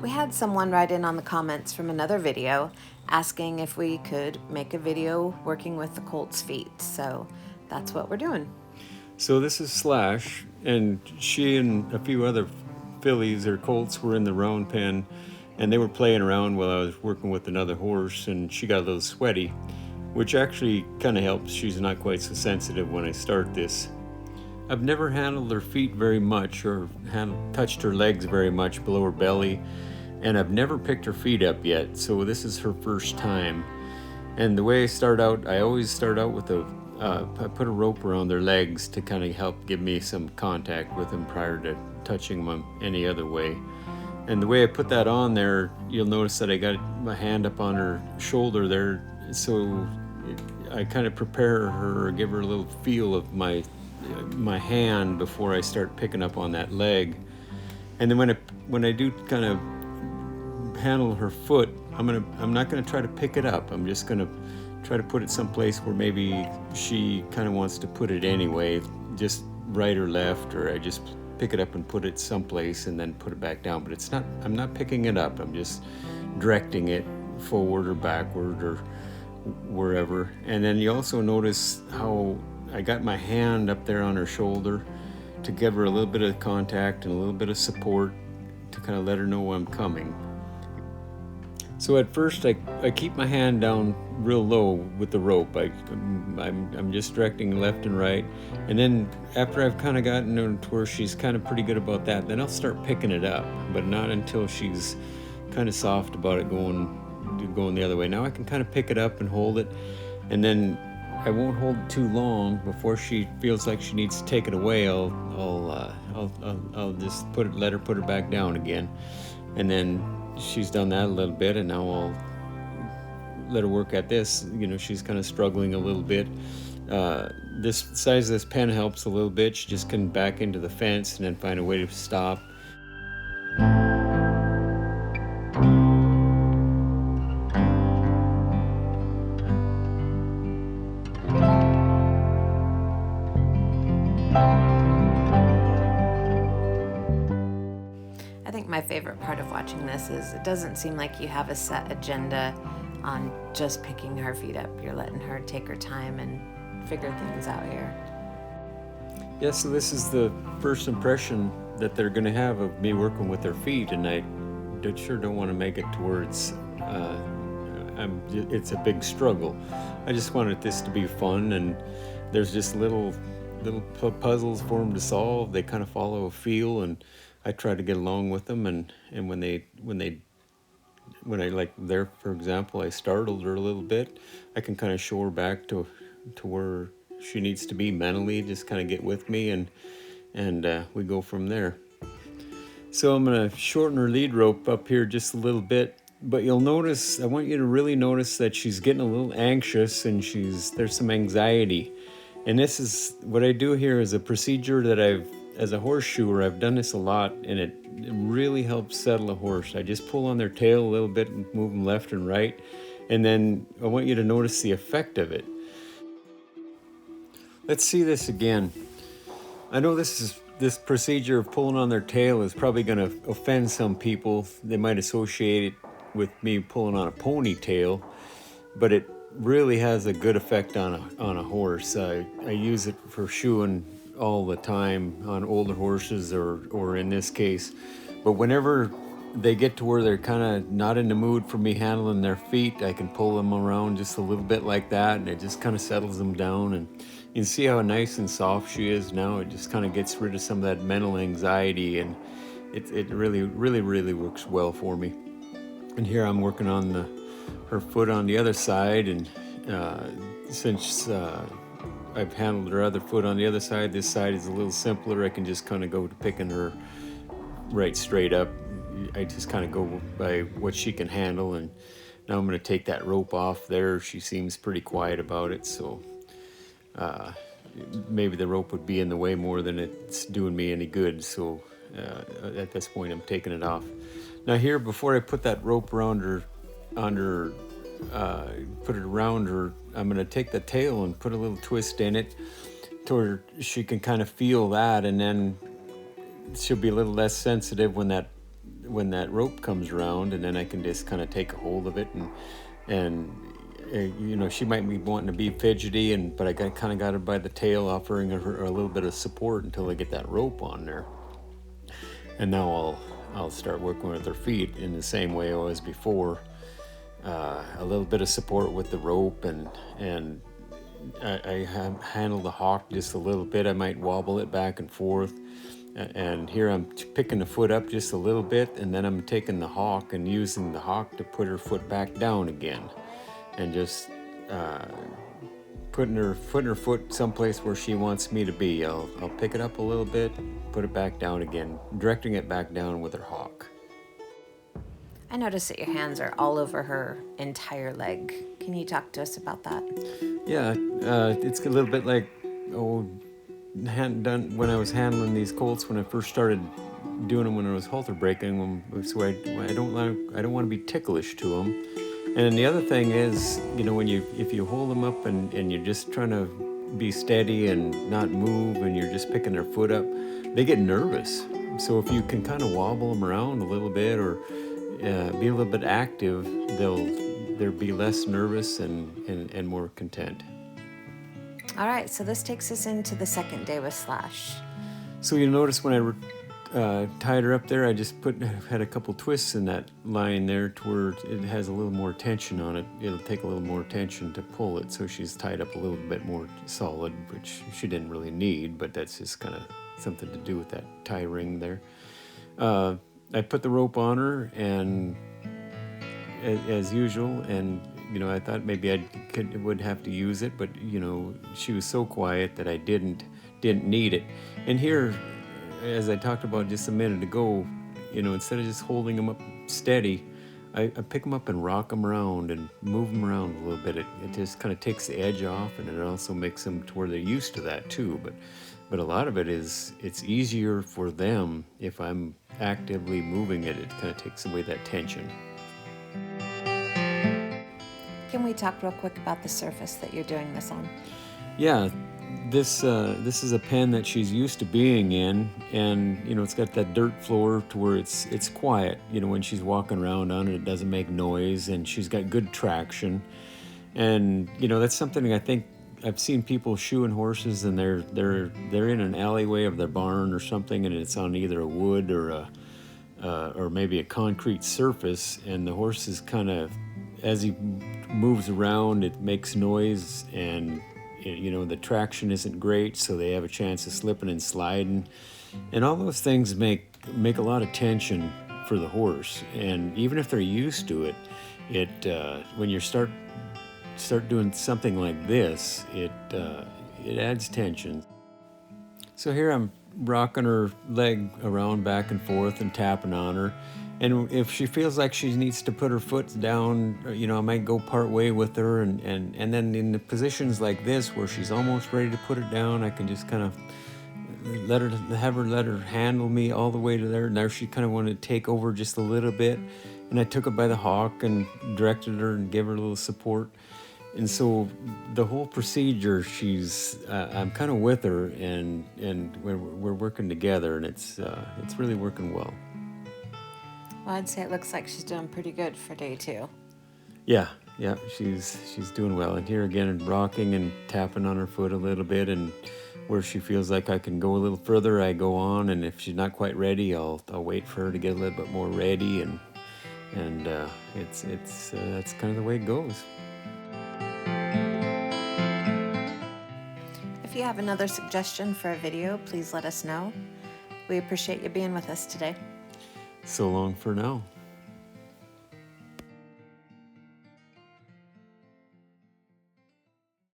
We had someone write in on the comments from another video asking if we could make a video working with the colt's feet, so that's what we're doing. So this is Slash, and she and a few other fillies or colts were in the round pen, and they were playing around while I was working with another horse, and she got a little sweaty, which actually kind of helps. She's not quite so sensitive when I start this. I've never handled her feet very much or touched her legs very much below her belly, and I've never picked her feet up yet, so this is her first time. And the way I always start out with I put a rope around their legs to kind of help give me some contact with them prior to touching them any other way. And the way I put that on there, you'll notice that I got my hand up on her shoulder there, so I kind of prepare her, or give her a little feel of my hand before I start picking up on that leg. And then when I do kind of handle her foot, I'm not gonna try to pick it up. I'm just gonna try to put it someplace where maybe she kind of wants to put it anyway, just right or left, or I just pick it up and put it someplace and then put it back down. But I'm not picking it up. I'm just directing it forward or backward or wherever. And then you also notice how I got my hand up there on her shoulder to give her a little bit of contact and a little bit of support to kind of let her know I'm coming. So at first I keep my hand down real low with the rope. I'm just directing left and right, and then after I've kind of gotten her to where she's kind of pretty good about that, then I'll start picking it up, but not until she's kind of soft about it going the other way. Now I can kind of pick it up and hold it, and then I won't hold it too long. Before she feels like she needs to take it away, I'll just let her put it back down again, and then she's done that a little bit, and now I'll let her work at this. She's kind of struggling a little bit. This size of this pen helps a little bit. She just can back into the fence and then find a way to stop. I think my favorite part of watching this is it doesn't seem like you have a set agenda on just picking her feet up. You're letting her take her time and figure things out here. Yeah, so this is the first impression that they're going to have of me working with their feet, and I sure don't want to make it towards it's a big struggle. I just wanted this to be fun, and there's just little puzzles for them to solve. They kind of follow a feel, and I try to get along with them. And when I, like there, for example, I startled her a little bit, I can kind of show her back to where she needs to be mentally, just kind of get with me, and we go from there. So I'm going to shorten her lead rope up here just a little bit, but I want you to really notice that she's getting a little anxious, and there's some anxiety. And this is what I do here is a procedure that as a horseshoer, I've done this a lot, and it really helps settle a horse. I just pull on their tail a little bit and move them left and right, and then I want you to notice the effect of it. Let's see this again. I know this procedure of pulling on their tail is probably going to offend some people. They might associate it with me pulling on a ponytail, but it really has a good effect on a horse. I use it for shoeing all the time on older horses, or in this case. But whenever they get to where they're kind of not in the mood for me handling their feet, I can pull them around just a little bit like that, and it just kind of settles them down. And you can see how nice and soft she is now. It just kind of gets rid of some of that mental anxiety, and it really, really, really works well for me. And here I'm working on her foot on the other side, and since I've handled her other foot on the other side, this side is a little simpler. I can just kind of go to picking her right straight up. I just kind of go by what she can handle, and now I'm going to take that rope off there. She seems pretty quiet about it, so maybe the rope would be in the way more than it's doing me any good, so at this point I'm taking it off. Now here, before I put that rope around her, put it around her, I'm going to take the tail and put a little twist in it to where she can kind of feel that, and then she'll be a little less sensitive when when that rope comes around, and then I can just kind of take a hold of it, and you know, she might be wanting to be fidgety, but I kind of got her by the tail, offering her a little bit of support until I get that rope on there. And now I'll start working with her feet in the same way I was before. A little bit of support with the rope, and I handle the hawk just a little bit. I might wobble it back and forth. And here I'm picking the foot up just a little bit, and then I'm taking the hawk and using the hawk to put her foot back down again, and just putting her foot someplace where she wants me to be. I'll pick it up a little bit, put it back down again, directing it back down with her hawk. I notice that your hands are all over her entire leg. Can you talk to us about that? Yeah, it's a little bit like done when I was handling these colts when I first started doing them when I was halter breaking them. So I don't want to be ticklish to them. And then the other thing is, you know, if you hold them up and you're just trying to be steady and not move, and you're just picking their foot up, they get nervous. So if you can kind of wobble them around a little bit, or be a little bit active, they'll be less nervous and more content. All right, so this takes us into the second day with Slash. So you notice when I tied her up there, I just had a couple twists in that line there to where it has a little more tension on it. It'll take a little more tension to pull it, so she's tied up a little bit more solid, which she didn't really need, but that's just kind of something to do with that tie ring there. I put the rope on her, and as usual, and you know, I thought maybe would have to use it, but you know, she was so quiet that I didn't need it. And here, as I talked about just a minute ago, you know, instead of just holding them up steady, I pick them up and rock them around and move them around a little bit. It just kind of takes the edge off, and it also makes them to where they're used to that too. But a lot of it is, it's easier for them if I'm actively moving it. It kind of takes away that tension. Can we talk real quick about the surface that you're doing this on? Yeah, this is a pen that she's used to being in, and you know, it's got that dirt floor to where it's quiet. You know, when she's walking around on it, it doesn't make noise, and she's got good traction. And you know, that's something I think I've seen people shoeing horses, and they're in an alleyway of their barn or something, and it's on either a wood or maybe a concrete surface, and the horse is kind of, as he moves around, it makes noise, and you know, the traction isn't great, so they have a chance of slipping and sliding, and all those things make a lot of tension for the horse. And even if they're used to it, when you start doing something like this, it adds tension. So here I'm rocking her leg around back and forth and tapping on her. And if she feels like she needs to put her foot down, you know, I might go part way with her, and then in the positions like this where she's almost ready to put it down, I can just kind of let her handle me all the way to there. Now she kind of wanted to take over just a little bit, and I took her by the hawk and directed her and gave her a little support. And so the whole procedure, I'm kind of with her, and we're working together, and it's really working well. Well, I'd say it looks like she's doing pretty good for day 2. Yeah, she's doing well. And here again, rocking and tapping on her foot a little bit, and where she feels like I can go a little further, I go on. And if she's not quite ready, I'll wait for her to get a little bit more ready, and that's kind of the way it goes. If you have another suggestion for a video, please let us know. We appreciate you being with us today. So long for now.